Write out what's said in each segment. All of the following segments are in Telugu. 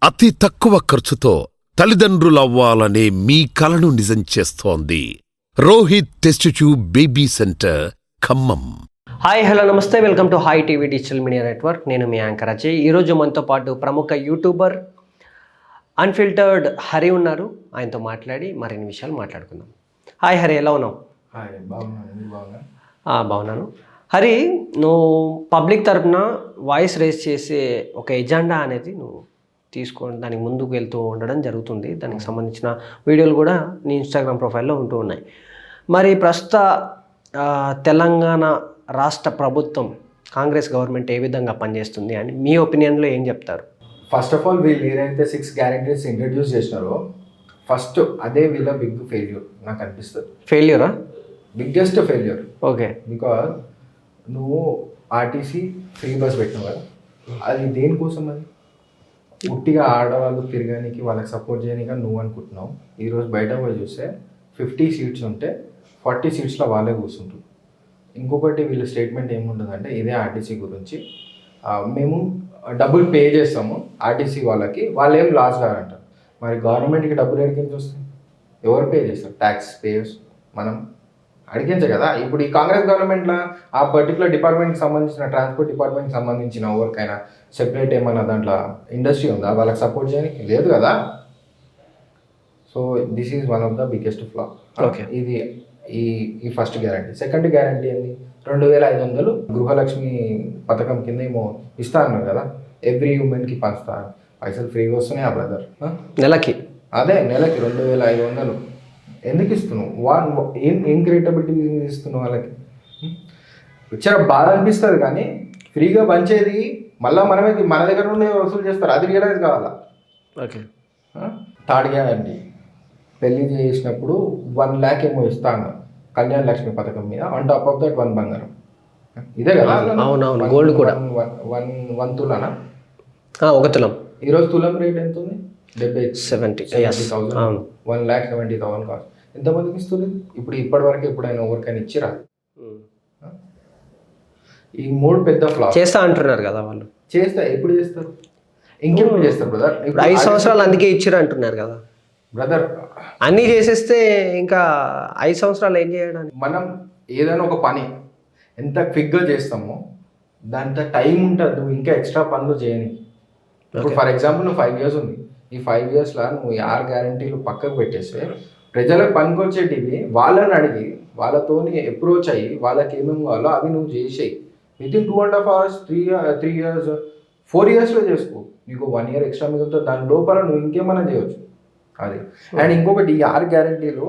అతి తక్కువ ఖర్చుతో తల్లిదండ్రులవ్వాలనే మీ కలను నిజం చేస్తోంది Rohit test tube baby centre Khammam. Hi hello namaste, welcome to hi TV digital media network. నేను మీ యాంకర్ అజయ్. ఈరోజు మనతో పాటు ప్రముఖ యూట్యూబర్ అన్ఫిల్టర్డ్ హరి ఉన్నారు. ఆయనతో మాట్లాడి మరిన్ని విషయాలు మాట్లాడుకుందాం. హాయ్ హరి, ఎలా ఉన్నావు? హాయ్, బాగున్నాను. బాగున్నాను. హరి, నువ్వు పబ్లిక్ తరపున వాయిస్ రేస్ చేసే ఒక ఎజెండా అనేది నువ్వు తీసుకొని దానికి ముందుకు వెళ్తూ ఉండడం జరుగుతుంది. దానికి సంబంధించిన వీడియోలు కూడా నీ ఇన్స్టాగ్రామ్ ప్రొఫైల్లో ఉంటూ ఉన్నాయి. మరి ప్రస్తుత తెలంగాణ రాష్ట్ర ప్రభుత్వం, కాంగ్రెస్ గవర్నమెంట్ ఏ విధంగా పనిచేస్తుంది అని మీ ఒపీనియన్లో ఏం చెప్తారు? ఫస్ట్ ఆఫ్ ఆల్, వీళ్ళు ఏదైతే 6 గ్యారెంటీస్ ఇంట్రడ్యూస్ చేసినారో ఫస్ట్ అదే వీళ్ళ బిగ్ ఫెయిల్యూర్ నాకు అనిపిస్తుంది. ఫెయిల్యూరా? Biggest failure. ఓకే. బికాజ్ నువ్వు ఆర్టీసీ ఫ్రీ బస్ పెట్టినావు కదా, అది దేనికోసం? అది ఉట్టిగా ఆడవాళ్ళు తిరగడానికి, వాళ్ళకి సపోర్ట్ చేయడానికి నువ్వు అనుకుంటున్నావు. ఈరోజు బయట పోయి చూస్తే 50 సీట్స్ ఉంటే 40 సీట్స్లో వాళ్ళే కూర్చుంటారు. ఇంకొకటి వీళ్ళ స్టేట్మెంట్ ఏముంటుందంటే ఇదే ఆర్టీసీ గురించి, మేము డబ్బులు పే చేస్తాము ఆర్టీసీ వాళ్ళకి, వాళ్ళు ఏం లాస్ కాదంటారు. మరి గవర్నమెంట్కి డబ్బులు అడిగించి వస్తాయి, ఎవరు పే చేస్తారు? Tax payers. మనం అడిగించే కదా. ఇప్పుడు ఈ కాంగ్రెస్ గవర్నమెంట్లో ఆ పర్టికులర్ డిపార్ట్మెంట్కి సంబంధించిన, ట్రాన్స్పోర్ట్ డిపార్ట్మెంట్కి సంబంధించిన ఎవరికైనా సెపరేట్ ఏమన్నా దాంట్లో ఇండస్ట్రీ ఉందా వాళ్ళకి సపోర్ట్ చేయడానికి? లేదు కదా. So this is one of the biggest flaw. Okay. ఇది ఈ ఫస్ట్ గ్యారంటీ. సెకండ్ గ్యారంటీ ఏంది? 2500 గృహలక్ష్మి పథకం కింద ఏమో ఇస్తా అన్నారు కదా, ఎవ్రీ ఉమెన్కి పంచుతా. పైసలు ఫ్రీగా వస్తున్నాయి ఆ బ్రదర్. నెలకి? అదే, నెలకి 2500. ఎందుకు ఇస్తున్నావు? ఏం క్రియేటబిలిటీ ఇస్తున్నావు వాళ్ళకి? చాలా బాధ అనిపిస్తుంది. కానీ ఫ్రీగా పంచేది మళ్ళీ మన దగ్గర నుండి వసూలు చేస్తారు, అది రియలైజ్ కావాలా. ఓకే. థర్డ్ గ్యారంటీ, పెళ్లి చేసినప్పుడు 1 lakh ఏమో ఇస్తాను కళ్యాణ లక్ష్మి పథకం మీద, ఆన్ టాప్ ఆఫ్ దట్ 1 బంగారం. ఇదే కదా. అవునవును. గోల్డ్ కూడా 1 తులానా? 1 తులం. ఈరోజు తులం రేట్ ఎంత ఉంది? 70,000. 1,70,000 కాస్ట్. ఎంతమందికి ఇస్తుంది ఇప్పుడు? ఇప్పటివరకు ఎప్పుడైనా ఎవరికైనా ఇచ్చిరా? ఈ 3 పెద్ద ఫ్లాప్. చేస్తా అంటున్నారు కదా వాళ్ళు. చేస్తా, ఎప్పుడు చేస్తారు? ఇంకెప్పుడు చేస్తారు బ్రదర్? ఇప్పుడు 5 సంవత్సరాలు అందుకే ఇచ్చిరు అంటున్నారు కదా బ్రదర్. అన్నీ చేసేస్తే ఇంకా 5 సంవత్సరాలు ఏం చేయడానికి? మనం ఏదైనా ఒక పని ఎంత క్విక్గా చేస్తామో దాంతో టైం ఉంటుంది, నువ్వు ఇంకా ఎక్స్ట్రా పనులు చేయని. ఇప్పుడు ఫర్ ఎగ్జాంపుల్ నువ్వు 5 years ఉంది, ఈ 5 yearsలో నువ్వు 6 గ్యారంటీలు పక్కకు పెట్టేస్తే ప్రజలకు పనికొచ్చేటివి వాళ్ళని అడిగి వాళ్ళతోని అప్రోచ్ అయ్యి వాళ్ళకి ఏమేమి కావాలో అవి నువ్వు చేసేయి. వితిన్ 2.5 hours, 3 years, 4 yearsలో చేసుకో. నీకు 1 year ఎక్స్ట్రా మిగులుతుంది, దాని లోపల నువ్వు ఇంకేమైనా చేయవచ్చు. అది. అండ్ ఇంకొకటి, ఈ 6 గ్యారంటీలు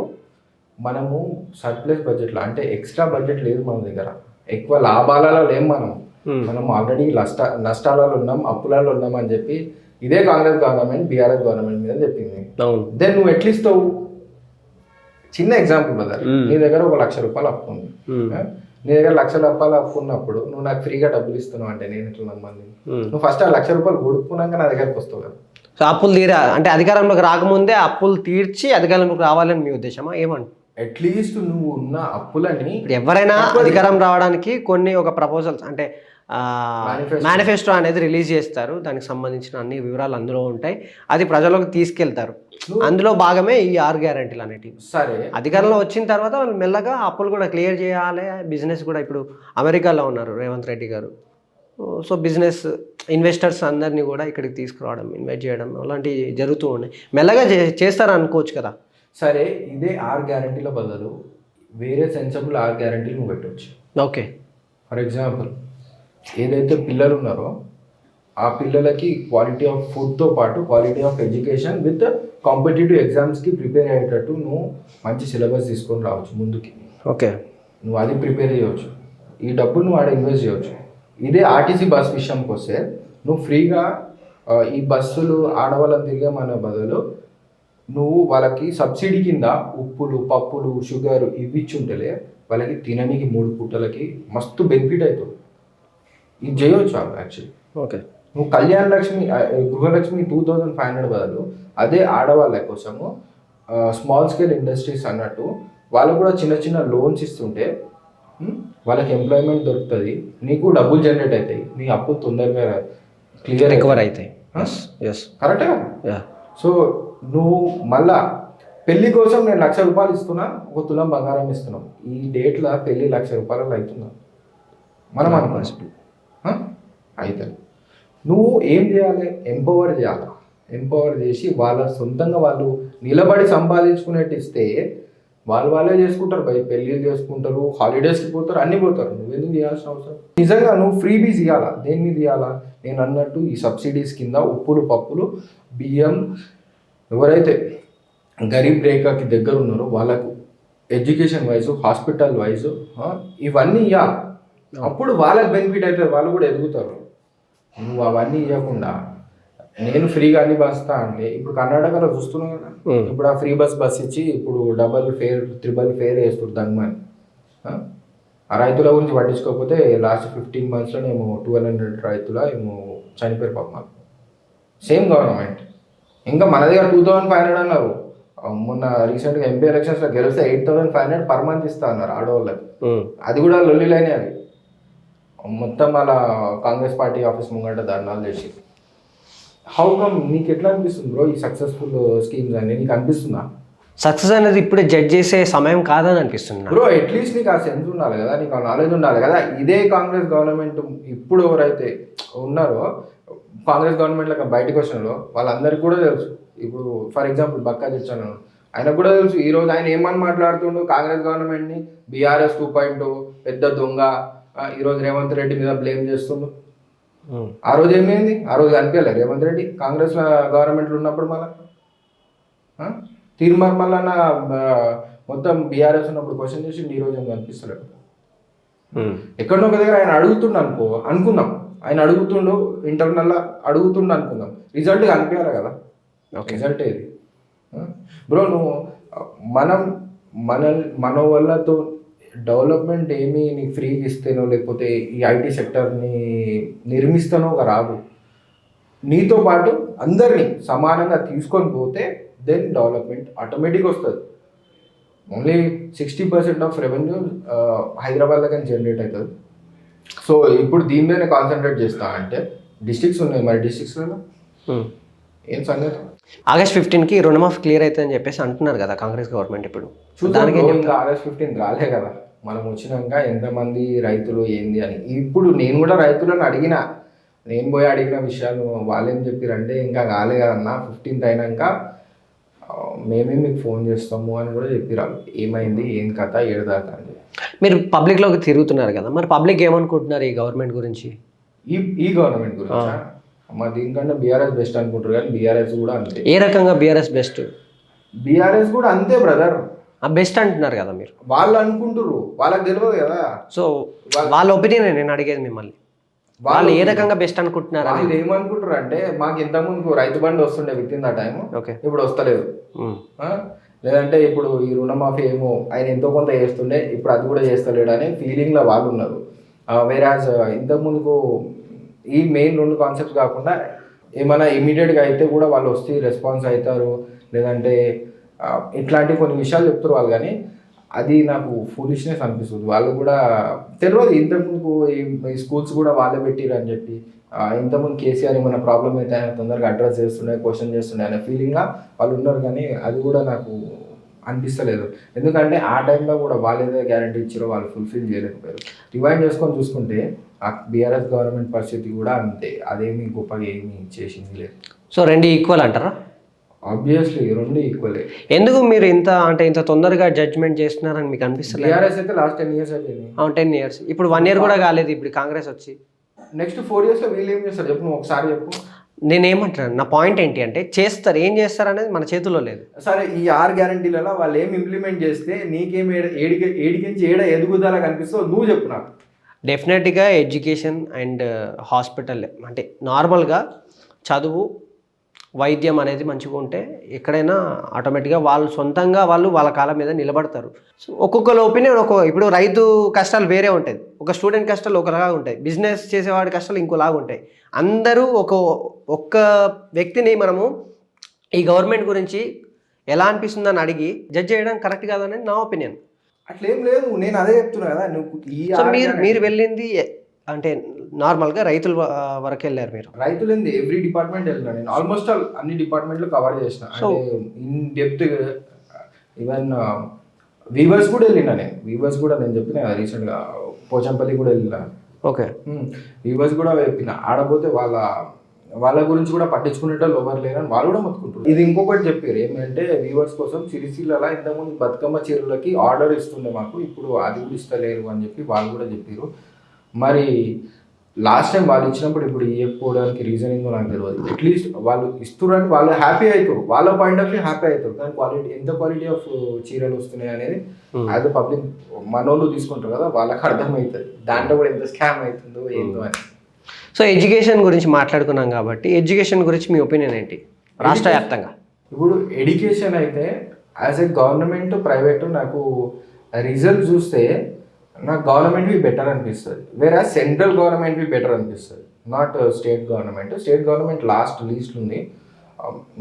మనము సర్ప్లస్ బడ్జెట్లో, అంటే ఎక్స్ట్రా బడ్జెట్ లేదు మన దగ్గర, ఎక్కువ లాభాలలో లేము మనం ఆల్రెడీ నష్టాలలో ఉన్నాం, అప్పులలో ఉన్నాం అని చెప్పి ఇదే కాంగ్రెస్ గవర్నమెంట్ బీఆర్ఎస్ గవర్నమెంట్ మీద చెప్పింది. దెన్ నువ్వు ఎట్లా ఇస్తావు? చిన్న ఎగ్జాంపుల్ బ్రదర్, నీ దగ్గర 1,00,000 రూపాయలు అప్పు ఉంది. నీ దగ్గర 1,00,000 రూపాయలు అప్పు ఉన్నప్పుడు నువ్వు నాకు ఫ్రీగా డబ్బులు ఇస్తున్నావు అంటే నేను ఎట్లా నమ్మంది? నువ్వు ఫస్ట్ ఆ 1,00,000 రూపాయలు కొడుకున్నాక నా దగ్గరకు వస్తావు కదా. సో అప్పులు తీరా అంటే అధికారంలోకి రాకముందే అప్పులు తీర్చి అధికారంలోకి రావాలని మీ ఉద్దేశమా? ఏమంట? అట్లీస్ట్ నువ్వు ఉన్న అప్పులని, ఎవరైనా అధికారం రావడానికి కొన్ని ఒక ప్రపోజల్స్ అంటే మేనిఫెస్టో అనేది రిలీజ్ చేస్తారు, దానికి సంబంధించిన అన్ని వివరాలు అందులో ఉంటాయి, అది ప్రజలకు తీసుకెళ్తారు. అందులో భాగమే ఈ 6 గ్యారంటీలు అనేటివి. సరే, అధికారంలో వచ్చిన తర్వాత వాళ్ళు మెల్లగా అప్పులు కూడా క్లియర్ చేయాలి. బిజినెస్ కూడా, ఇప్పుడు అమెరికాలో ఉన్నారు రేవంత్ రెడ్డి గారు, సో బిజినెస్ ఇన్వెస్టర్స్ అందరినీ కూడా ఇక్కడికి తీసుకురావడం, ఇన్వైట్ చేయడం అలాంటివి జరుగుతూ ఉన్నాయి. మెల్లగా చేస్తారు అనుకోవచ్చు కదా. సరే, ఇదే 6 గ్యారంటీల బదులు వేరే సెన్సబుల్ 6 గ్యారంటీలు నువ్వు పెట్టవచ్చు. ఓకే. ఫర్ ఎగ్జాంపుల్, ఏదైతే పిల్లలు ఉన్నారో ఆ పిల్లలకి క్వాలిటీ ఆఫ్ ఫుడ్తో పాటు quality of education with competitive ఎగ్జామ్స్కి ప్రిపేర్ అయ్యేటట్టు నువ్వు మంచి సిలబస్ తీసుకొని రావచ్చు ముందుకి. ఓకే. నువ్వు అది ప్రిపేర్ చేయవచ్చు, ఈ డబ్బు నువ్వు ఆడ ఇన్వెస్ట్ చేయవచ్చు. ఇదే ఆర్టీసీ బస్ విషయంకి వస్తే, నువ్వు ఫ్రీగా ఈ బస్సులు ఆడవాళ్ళని తిరిగేమనే బదులు నువ్వు వాళ్ళకి సబ్సిడీ కింద ఉప్పులు, పప్పులు, షుగర్ ఇవి ఇచ్చుంటేలే వాళ్ళకి తినడానికి 3 పూటలకి మస్తు బెనిఫిట్ అవుతుంది. ఇది చేయవచ్చు యాక్చువల్లీ. ఓకే. నువ్వు కళ్యాణ లక్ష్మి, గృహలక్ష్మి 2,500 బదులు అదే ఆడవాళ్ళ కోసము స్మాల్ స్కేల్ ఇండస్ట్రీస్ అన్నట్టు వాళ్ళకు కూడా చిన్న చిన్న లోన్స్ ఇస్తుంటే వాళ్ళకి ఎంప్లాయ్మెంట్ దొరుకుతుంది, నీకు డబ్బులు జనరేట్ అవుతాయి, నీ అప్పులు తొందరగా క్లియర్ రికవర్ అవుతాయి. ఎస్ కరెక్టే కదా. యా సో నువ్వు మళ్ళా పెళ్లి కోసం నేను ₹1,00,000 ఇస్తున్నా, 1 తులం బంగారం ఇస్తున్నాం. ఈ డేట్లో పెళ్లి ₹1,00,000 అవుతుందా? మనం అనుకోవాలి అయితే నువ్వు ఏం చేయాలి, ఎంపవర్ చేయాలి. ఎంపవర్ చేసి వాళ్ళ సొంతంగా వాళ్ళు నిలబడి సంపాదించుకునేట్టు ఇస్తే వాళ్ళే చేసుకుంటారు. పెళ్ళిళ్ళు చేసుకుంటారు, హాలిడేస్కి పోతారు, అన్నీ పోతారు. నువ్వెందుకు చేయాల్సిన అవసరం? నిజంగా నువ్వు ఫ్రీబీస్ ఇవ్వాలా. దేని మీద ఇవ్వాలా? నేను అన్నట్టు ఈ సబ్సిడీస్ కింద ఉప్పులు, పప్పులు, బియ్యం ఎవరైతే గరీబ్ రేఖకి దగ్గర ఉన్నారో వాళ్ళకు ఎడ్యుకేషన్ వైజ్, హాస్పిటల్ వైజ్ ఇవన్నీ ఇవ్వాలి. అప్పుడు వాళ్ళకి బెనిఫిట్ అవుతుంది, వాళ్ళు కూడా ఎదుగుతారు. నువ్వు అవన్నీ ఇవ్వకుండా నేను ఫ్రీగా అన్ని బస్తా అంటే ఇప్పుడు కర్ణాటకలో చూస్తున్నావు కదా, ఇప్పుడు ఆ ఫ్రీ బస్ ఇచ్చి ఇప్పుడు డబల్ ఫేర్, ట్రిపుల్ ఫేర్ వేస్తారు దంగమని. ఆ రైతుల గురించి పట్టించుకోకపోతే లాస్ట్ 15 monthsలో ఏమో 1200 రైతుల ఏమో చనిపోయారు పాపం. Same government. ఇంకా మన దగ్గర 2500 అన్నారు. మొన్న రీసెంట్గా ఎంపీ ఎలక్షన్స్లో గెలిస్తే 8500 పర్ మంత్ ఇస్తా అన్నారు ఆడవాళ్ళకి. అది కూడా లొల్లిలైనా అవి మొత్తం అలా కాంగ్రెస్ పార్టీ ఆఫీస్ ముంగట ధర్నాలు చేసి. హౌ కమ్ నీకు ఎట్లా అనిపిస్తుంది బ్రో ఈ సక్సెస్ఫుల్ స్కీమ్స్ అని? నీకు అనిపిస్తుందా? సక్సెస్ అనేది ఇప్పుడే జడ్జ్ చేసే సమయం కాదని అనిపిస్తుంది బ్రో. అట్లీస్ట్ నీకు ఆ సెన్స్ ఉండాలి కదా, నీకు ఆ నాలెడ్జ్ ఉండాలి కదా. ఇదే కాంగ్రెస్ గవర్నమెంట్ ఇప్పుడు ఎవరైతే ఉన్నారో కాంగ్రెస్ గవర్నమెంట్లో బయటకు వచ్చినారో వాళ్ళందరికీ కూడా తెలుసు. ఇప్పుడు ఫర్ ఎగ్జాంపుల్ బక్కా తెచ్చాను, ఆయనకు కూడా తెలుసు ఈరోజు ఆయన ఏమని మాట్లాడుతుండు కాంగ్రెస్ గవర్నమెంట్ని BRS 2.0 పెద్ద దొంగ, ఈరోజు రేవంత్ రెడ్డి మీద బ్లేమ్ చేస్తుండు. ఆ రోజు ఏమైంది? ఆ రోజు అనిపించలేదు రేవంత్ రెడ్డి కాంగ్రెస్ గవర్నమెంట్లో ఉన్నప్పుడు మళ్ళా తీర్మార్ మళ్ళా మొత్తం BRS ఉన్నప్పుడు క్వశ్చన్ చేసి ఈ రోజు ఏం కనిపిస్తలేదు. ఎక్కడో ఒక దగ్గర ఆయన అడుగుతుండు అనుకుందాం, ఆయన అడుగుతుండు ఇంటర్నల్లా అడుగుతుండు అనుకుందాం, రిజల్ట్ కనిపించాలి కదా. రిజల్ట్ ఏది బ్రో? నువ్వు మన వాళ్ళతో డెవలప్మెంట్ ఏమి నీకు ఫ్రీగా ఇస్తేనో లేకపోతే ఈ IT సెక్టర్ని నిర్మిస్తానో రాదు. నీతో పాటు అందరినీ సమానంగా తీసుకొని పోతే దెన్ డెవలప్మెంట్ ఆటోమేటిక్గా వస్తుంది. ఓన్లీ 60% ఆఫ్ రెవెన్యూ హైదరాబాద్ దగ్గర జనరేట్ అవుతుంది. సో ఇప్పుడు దీని మీద కాన్సన్ట్రేట్ చేస్తా అంటే డిస్ట్రిక్ట్స్ ఉన్నాయి, మరి డిస్ట్రిక్ట్స్లో ఏం సంగతి? August 15కి రుణమాఫీ క్లియర్ అవుతుందని చెప్పేసి అంటున్నారు కదా కాంగ్రెస్ గవర్నమెంట్. ఇప్పుడు దానికి ఇంకా August 15 రాలే కదా, మనం వచ్చినాక ఎంతమంది రైతులు ఏంది అని. ఇప్పుడు నేను కూడా రైతులను అడిగిన, నేను పోయి అడిగిన విషయాలు వాళ్ళేం చెప్పారంటే ఇంకా కాలే కదన్నా 15th అయినాక మేమే మీకు ఫోన్ చేస్తాము అని కూడా చెప్పిరారు. ఏమైంది, ఏం కథ, ఏడదాకా అని. మీరు పబ్లిక్లోకి తిరుగుతున్నారు కదా, మరి పబ్లిక్ ఏమనుకుంటున్నారు ఈ గవర్నమెంట్ గురించి? ఈ గవర్నమెంట్ గురించి మా దీనికంటే BRS బెస్ట్ అనుకుంటారు, కానీ BRS కూడా అంతే. ఏ రకంగా BRS బెస్ట్? BRS కూడా అంతే బ్రదర్. బెస్ట్ అంటున్నారు కదా మీరు. వాళ్ళు అనుకుంటారు, వాళ్ళకి తెలియదు కదా. సో వాళ్ళ ఒపీనియన్ నేను అడిగేది మిమ్మల్ని, వాళ్ళు ఏ రకంగా బెస్ట్ అనుకుంటున్నారు? వాళ్ళు ఏమనుకుంటారు అంటే మాకు ఇంతకుముందు రైతు బండి వస్తుండే విత్ ఇన్ ద టైం, ఇప్పుడు వస్తలేదు. లేదంటే ఇప్పుడు ఈ రుణమాఫీ ఏమో ఆయన ఎంతో కొంత చేస్తుండే, ఇప్పుడు అది కూడా చేస్తలేడు అనే ఫీలింగ్లో వాళ్ళు ఉన్నారు. వేరాజ్ ఇంతకుముందుకు ఈ మెయిన్ 2 కాన్సెప్ట్స్ కాకుండా ఏమైనా ఇమీడియట్గా అయితే కూడా వాళ్ళు వస్తే రెస్పాన్స్ అవుతారు, లేదంటే ఇట్లాంటి కొన్ని విషయాలు చెప్తారు వాళ్ళు. కానీ అది నాకు ఫూలిష్నెస్ అనిపిస్తుంది. వాళ్ళు కూడా తెలియదు ఇంతకుముందు ఈ స్కూల్స్ కూడా వాళ్ళే పెట్టిరు అని చెప్పి. ఇంతకుముందు కేసీఆర్ ఏమైనా ప్రాబ్లం అయితే ఆయన తొందరగా అడ్రస్ చేస్తుండే, క్వశ్చన్ చేస్తుండే అనే ఫీలింగ్గా వాళ్ళు ఉన్నారు. కానీ అది కూడా నాకు అనిపిస్తలేదు. ఎందుకంటే ఆ టైంలో కూడా వాళ్ళు ఏదైతే గ్యారంటీ ఇచ్చారో వాళ్ళు ఫుల్ఫిల్ చేయలేకపోయారు. రివైండ్ చేసుకొని చూసుకుంటే ఆ BRS గవర్నమెంట్ పరిస్థితి కూడా అంతే, అదేమి గొప్పగా ఏమి చేసింది లేదు. సో 2 ఈక్వల్ అంటారా? ఆబ్వియస్లీ 2 ఈక్వలే. ఎందుకు మీరు ఇంత తొందరగా జడ్జ్మెంట్ చేస్తున్నారని మీకు అనిపిస్తుంది? BRS అయితే లాస్ట్ 10 years అయిపోయింది. 10 years, ఇప్పుడు 1 year కూడా కాలేదు ఇప్పుడు కాంగ్రెస్ వచ్చి. నెక్స్ట్ 4 yearsలో వీళ్ళు ఏం చేస్తారు చెప్పు, నువ్వు ఒకసారి చెప్పు. నేనేమంటున్నాను, నా పాయింట్ ఏంటి అంటే చేస్తారు, ఏం చేస్తారు అనేది మన చేతుల్లో లేదు. సరే ఈ 6 గ్యారంటీలలో వాళ్ళు ఏం ఇంప్లిమెంట్ చేస్తే నీకేం ఏడికించి ఎదుగుదల కనిపిస్తుందో నువ్వు చెప్పు నాకు. డెఫినెట్గా ఎడ్యుకేషన్ అండ్ హాస్పిటల్, అంటే నార్మల్గా చదువు, వైద్యం అనేది మంచిగా ఉంటే ఎక్కడైనా ఆటోమేటిక్గా వాళ్ళు సొంతంగా వాళ్ళ కాళ్ళ మీద నిలబడతారు. సో ఒక్కొక్కరి ఒపీనియన్ ఇప్పుడు రైతు కష్టాలు వేరే ఉంటుంది, ఒక స్టూడెంట్ కష్టాలు ఒకలాగా ఉంటాయి, బిజినెస్ చేసేవాడి కష్టాలు ఇంకోలాగా ఉంటాయి. అందరూ ఒక్క వ్యక్తిని మనము ఈ గవర్నమెంట్ గురించి ఎలా అనిపిస్తుందని అడిగి జడ్జ్ చేయడం కరెక్ట్ కాదని నా ఒపీనియన్. అట్లేం లేదు, నేను అదే చెప్తున్నా కదా. నువ్వు మీరు వెళ్ళింది అంటే నార్మల్గా రైతుల వరకు వెళ్ళారు మీరు. రైతులంది ఎవ్రీ డిపార్ట్మెంట్ వెళ్ళినా నేను ఆల్మోస్ట్ ఆల్ అన్ని డిపార్ట్మెంట్లు కవర్ చేసిన. అంటే ఇన్ డెప్త్ ఈవెన్ వీవర్స్ కూడా వెళ్ళినా నేను చెప్పిన రీసెంట్గా పోచంపల్లి కూడా వెళ్ళినా. ఓకే. వీవర్స్ కూడా చెప్పిన ఆడపోతే వాళ్ళ గురించి కూడా పట్టించుకునేటోళ్ళు ఎవరు లేరని వాళ్ళు కూడా మొత్తుకుంటారు. ఇది ఇంకొకటి చెప్పారు ఏమంటే వీవర్స్ కోసం సిరిసిల్ల ఇంతకుముందు బతుకమ్మ చీరలకి ఆర్డర్ ఇస్తుండే మాకు, ఇప్పుడు అది కూడా ఇస్తలేరు అని చెప్పి వాళ్ళు కూడా చెప్పారు. మరి లాస్ట్ టైం వాళ్ళు ఇచ్చినప్పుడు ఇప్పుడు ఇవ్వకపోవడానికి రీజన్ ఏందో నాకు తెలియదు. అట్లీస్ట్ వాళ్ళు ఇస్తున్నారని వాళ్ళు హ్యాపీ అవుతారు, వాళ్ళ పాయింట్ ఆఫ్ వ్యూ హ్యాపీ అవుతారు. కానీ క్వాలిటీ ఆఫ్ చీరలు వస్తున్నాయి అనేది యాజ్ అ పబ్లిక్ మనోళ్ళు తీసుకుంటారు కదా, వాళ్ళకి అర్థమవుతుంది దాంట్లో కూడా ఎంత స్కామ్ అవుతుందో ఏందో అని. సో ఎడ్యుకేషన్ గురించి మాట్లాడుకున్నాం కాబట్టి ఎడ్యుకేషన్ గురించి మీ ఒపీనియన్ ఏంటి రాష్ట్ర వ్యాప్తంగా? ఇప్పుడు ఎడ్యుకేషన్ అయితే యాజ్ ఎ గవర్నమెంట్ ప్రైవేట్ నాకు రిజల్ట్ చూస్తే నాకు గవర్నమెంట్వి బెటర్ అనిపిస్తుంది, వేరే సెంట్రల్ గవర్నమెంట్వి బెటర్ అనిపిస్తుంది, not state government. State government least ఉంది.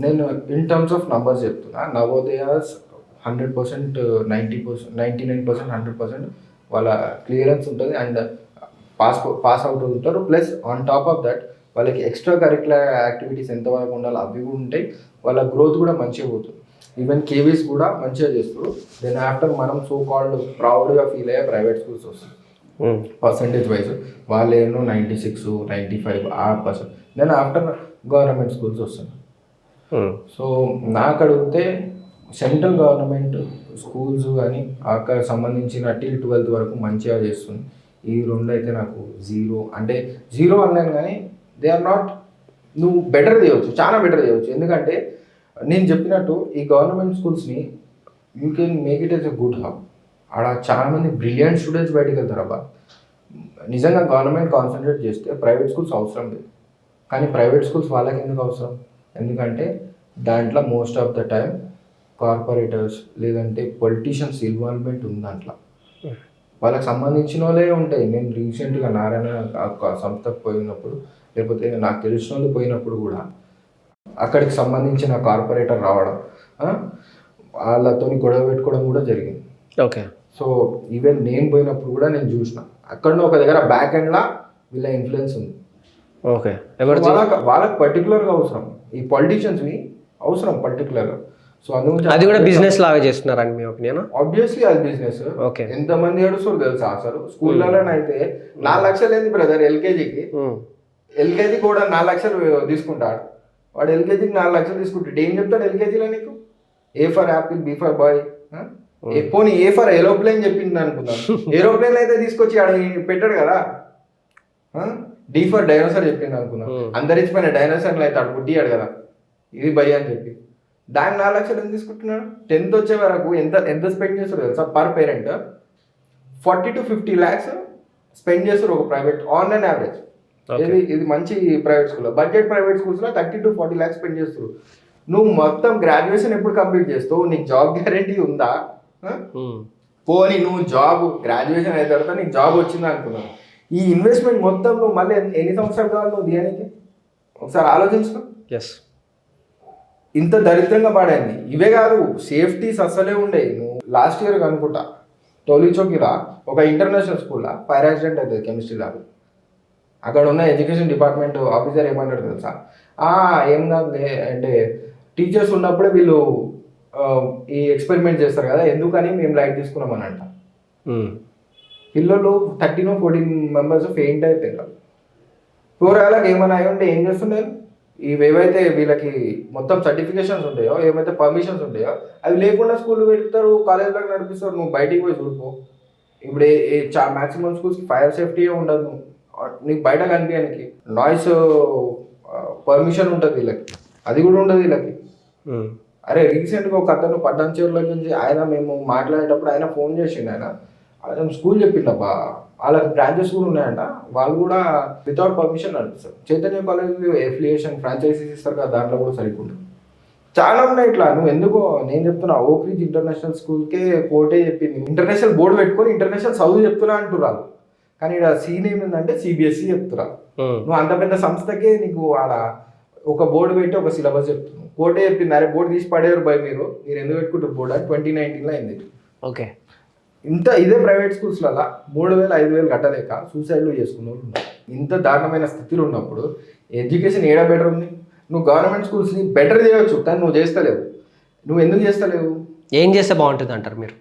నేను ఇన్ టర్మ్స్ ఆఫ్ నంబర్స్ చెప్తున్నా. నవోదయాస్ 100%, 90%, 99%, 100% వాళ్ళ క్లియరెన్స్ ఉంటుంది అండ్ పాస్ అవుట్ ఉంటారు. Plus on top of that వాళ్ళకి ఎక్స్ట్రా కరిక్యులర్ యాక్టివిటీస్ ఎంతవరకు ఉండాలో అవి కూడా ఉంటాయి. వాళ్ళ గ్రోత్ కూడా మంచిగా పోతుంది. ఈవెన్ కేవీస్ కూడా మంచిగా చేస్తారు. దెన్ ఆఫ్టర్ మనం సో కాల్డ్ ప్రౌడ్గా ఫీల్ అయ్యే ప్రైవేట్ స్కూల్స్ వస్తుంది పర్సంటేజ్ వైజ్. వాళ్ళు ఏమో 96, 95 ఆ%. దెన్ ఆఫ్టర్ గవర్నమెంట్ స్కూల్స్ వస్తుంది. సో నాకు అడిగితే సెంట్రల్ గవర్నమెంట్ స్కూల్స్ కానీ అక్కడ సంబంధించిన టిల్ 12th వరకు మంచిగా చేస్తుంది. ఈ రెండు అయితే నాకు అంటే జీరో అన్నాను కానీ దే ఆర్ నాట్. నువ్వు బెటర్ చేయవచ్చు, చాలా బెటర్ చేయవచ్చు. ఎందుకంటే నేను చెప్పినట్టు ఈ గవర్నమెంట్ స్కూల్స్ని you can make it as a good hub. ఆడ చాలామంది బ్రిలియంట్ స్టూడెంట్స్ బయటకు వెళ్తారు. అబ్బా నిజంగా గవర్నమెంట్ కాన్సన్ట్రేట్ చేస్తే ప్రైవేట్ స్కూల్స్ అవసరం లేదు. కానీ ప్రైవేట్ స్కూల్స్ వాళ్ళకి ఎందుకు అవసరం? ఎందుకంటే దాంట్లో most of the time corporators లేదంటే పొలిటీషియన్స్ ఇన్వాల్వ్మెంట్ ఉంది దాంట్లో. వాళ్ళకి సంబంధించిన వాళ్ళే ఉంటాయి. నేను రీసెంట్గా నారాయణ సంస్థకు పోయినప్పుడు లేకపోతే నాకు తెలిసిన వాళ్ళు పోయినప్పుడు కూడా అక్కడికి సంబంధించిన కార్పొరేటర్ రావడం, వాళ్ళతో గొడవ పెట్టుకోవడం కూడా జరిగింది. ఓకే. సో ఈవెన్ నేను పోయినప్పుడు కూడా నేను చూసిన అక్కడ ఒక దగ్గర బ్యాక్ ఎండ్లా వీళ్ళ ఇన్ఫ్లుయెన్స్ ఉంది. ఓకే. వాళ్ళకి పర్టికులర్గా అవసరం, ఈ పొలిటీషియన్స్ని అవసరం పర్టికులర్గా. సో అందుగురించి అది కూడా బిజినెస్ లాగా చేస్తున్నారని మీ ఒపీనియన్? ఆబ్వియస్లీ అది బిజినెస్. ఓకే. ఎంతమంది ఏడుస్తారు తెలుసా అసలు స్కూళ్ళలోనైతే 4 లక్షలు ఏంది బ్రదర్ ఎల్కేజీకి కూడా 4 లక్షలు తీసుకుంటాడు వాడు. ఎల్కేజీకి 4 లక్షలు తీసుకుంటాడు. ఏం చెప్తాడు ఎల్కేజీలో నీకు? A for apple, B for boy, పోనీ ఏ ఫర్ ఏరోప్లేన్ చెప్పింది అనుకున్నాను. ఏరోప్లేన్ అయితే తీసుకొచ్చి ఆడ పెట్టాడు కదా. డి ఫర్ డైనోసార్ చెప్పింది అనుకున్నాను. అంతరించిపోయిన డైనోసార్లు అయితే ఆడు పుట్టియాడు కదా, ఇది భయ అని చెప్పి దాన్ని 4 లక్షలు ఎందుకు తీసుకుంటున్నాడు? 10th వచ్చే వరకు ఎంత స్పెండ్ చేస్తారు తెలుసా? Per parent 40 to 50 lakhs spend చేస్తారు ఒక ప్రైవేట్ ఆన్ అండ్ యావరేజ్. ఇది మంచి ప్రైవేట్ స్కూల్. బడ్జెట్ ప్రైవేట్ స్కూల్స్లో 30 to 40 lakhs స్పెండ్ చేస్తారు. నువ్వు మొత్తం గ్రాడ్యుయేషన్ ఎప్పుడు కంప్లీట్ చేస్తావు? నీకు జాబ్ గ్యారంటీ ఉందా? పోనీ నువ్వు జాబ్ గ్రాడ్యుయేషన్ అయిన తర్వాత నీకు జాబ్ వచ్చిందా అనుకున్నావు. ఈ ఇన్వెస్ట్మెంట్ మొత్తం నువ్వు మళ్ళీ ఎన్ని సంవత్సరాలు కావాలి నువ్వు దేనికి? ఒకసారి ఆలోచించుకో. ఎస్. ఇంత దరిద్రంగా పాడైంది. ఇవే కాదు, సేఫ్టీస్ అస్సలే ఉండేవి. నువ్వు లాస్ట్ ఇయర్ అనుకుంటా టోలీచోకిరా ఒక ఇంటర్నేషనల్ స్కూల్లో ఫైర్ యాక్సిడెంట్ అవుతుంది కెమిస్ట్రీ ల్యాబ్. అక్కడ ఉన్న ఎడ్యుకేషన్ డిపార్ట్మెంట్ ఆఫీసర్ ఏమన్నాడు తెలుసా? ఏం కాదు అంటే టీచర్స్ ఉన్నప్పుడే వీళ్ళు ఈ ఎక్స్పెరిమెంట్ చేస్తారు కదా, ఎందుకని మేము లైట్ తీసుకున్నామని అంట. పిల్లలు 13-14 members ఫెయింట్ అయిపోయారు. కూరగాయలకు ఏమైనా అయి ఉంటే ఏం చేస్తున్నారు? ఇవేవైతే వీళ్ళకి మొత్తం సర్టిఫికేషన్స్ ఉంటాయో, ఏమైతే పర్మిషన్స్ ఉంటాయో అవి లేకుండా స్కూల్ పెడతారు, కాలేజ్లకు నడిపిస్తారు. నువ్వు బయటికి పోయి చూడుకో. ఇప్పుడు మ్యాక్సిమం స్కూల్స్కి ఫైర్ సేఫ్టీ ఉండదు. నీకు బయట కనిపించడానికి నాయిస్ పర్మిషన్ ఉంటుంది వీళ్ళకి, అది కూడా ఉండదు వీళ్ళకి. అరే రీసెంట్గా ఒక అతను పడ్డంచేరులో నుంచి మేము మాట్లాడేటప్పుడు ఆయన ఫోన్ చేసిండు. ఆయన స్కూల్ చెప్పిండబ్బా, వాళ్ళకి బ్రాంచెస్ కూడా ఉన్నాయంట, వాళ్ళు కూడా వితౌట్ పర్మిషన్ నడిపిస్తారు. చైతన్య కాలేజ్ ఎఫిలియేషన్ ఫ్రాంచైజీస్ ఇస్తారు కదా, దాంట్లో కూడా సరిపోతుంది. చాలా ఉన్నాయి ఇట్లా. నువ్వు ఎందుకో నేను చెప్తున్నా, ఓక్ రిడ్జ్ ఇంటర్నేషనల్ స్కూల్కే కోర్టే చెప్పింది ఇంటర్నేషనల్ బోర్డు పెట్టుకొని ఇంటర్నేషనల్ చదువు చెప్తున్నా అంటున్నారు. కానీ ఇక్కడ సీన్ ఏమిందంటే CBSE చెప్తున్నారు. నువ్వు అంత పెద్ద సంస్థకే నీకు ఆడ ఒక బోర్డు పెట్టి ఒక సిలబస్ చెప్తున్నావు. కోర్టే చెప్పింది, అరే బోర్డు తీసి పడేవారు మీరు ఎందుకు పెట్టుకుంటారు బోర్డు అని 2019లో అయింది. ఓకే. ఇదే ప్రైవేట్ స్కూల్స్లలో 3,000-5,000 కట్టలేక సూసైడ్లు చేసుకున్న వాళ్ళు ఉన్నారు. ఇంత దారుణమైన స్థితిలో ఉన్నప్పుడు ఎడ్యుకేషన్ ఏడా బెటర్ ఉంది? నువ్వు గవర్నమెంట్ స్కూల్స్ని బెటర్ చేయవచ్చు, కానీ నువ్వు చేస్తలేవు. నువ్వు ఎందుకు చేస్తలేవు? ఏం చేస్తే బాగుంటుంది అంటారు మీరు?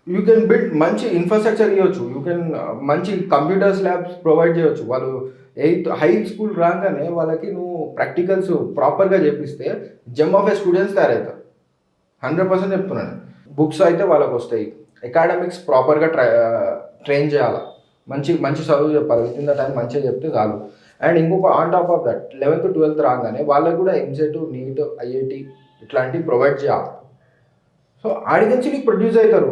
యూ కెన్ బిల్డ్ మంచి ఇన్ఫ్రాస్ట్రక్చర్ ఇవ్వచ్చు, యూ కెన్ మంచి కంప్యూటర్స్ ల్యాబ్స్ ప్రొవైడ్ చేయవచ్చు. వాళ్ళు హై స్కూల్ రాగానే వాళ్ళకి నువ్వు ప్రాక్టికల్స్ ప్రాపర్గా చేపిస్తే జమ్ ఆఫ్ ఏ స్టూడెంట్స్ తయారవుతారు. 100% చెప్తున్నాను. బుక్స్ అయితే వాళ్ళకి వస్తాయి, అకాడమిక్స్ ప్రాపర్గా ట్రైన్ చేయాలి, మంచి చదువు చెప్పాలి, విత్ ఇన్ ద టైం మంచిగా చెప్తే చాలు. అండ్ ఇంకొక on top of that 11th 12th రాగానే వాళ్ళకి కూడా ఎంసెట్, నీట్, ఐఐటి ఇట్లాంటివి ప్రొవైడ్ చేయాలి. సో ఆడి నుంచి నీకు ప్రొడ్యూస్ అవుతారు.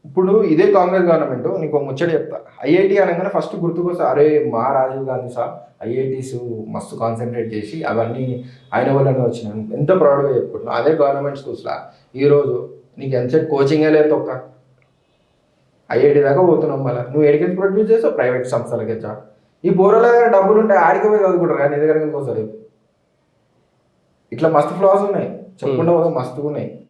ఇప్పుడు ఇదే కాంగ్రెస్ గవర్నమెంట్ నీకు ముచ్చట చెప్తా, ఐఐటి అనగానే ఫస్ట్ గుర్తుకొస్తా, అరే మా రాజీవ్ గాంధీ సార్ ఐఐటీస్ మస్తు కాన్సన్ట్రేట్ చేసి అవన్నీ ఆయన వల్లనే వచ్చినాను, ఎంత ప్రౌడ్గా చెప్పుకుంటున్నాను. అదే గవర్నమెంట్ స్కూల్స్లో ఈరోజు నీకు ఎంసెట్ కోచింగే లేదు, ఒక్క ఐఐటి దాకా పోతున్నాం. మళ్ళీ నువ్వు ఎడికెళ్ళి ప్రొడ్యూస్ చేస్తావు ప్రైవేట్ సంస్థలకి. ఈ బోరల దగ్గర డబ్బులు ఉంటాయి, ఆడికి పోయి చదువుకుంటారు, కానీ నీ దగ్గర ఇంకోసారి ఇట్లా మస్తు ఫ్లాస్ ఉన్నాయి, చెప్పుకుంటా పోతే మస్తుగా ఉన్నాయి.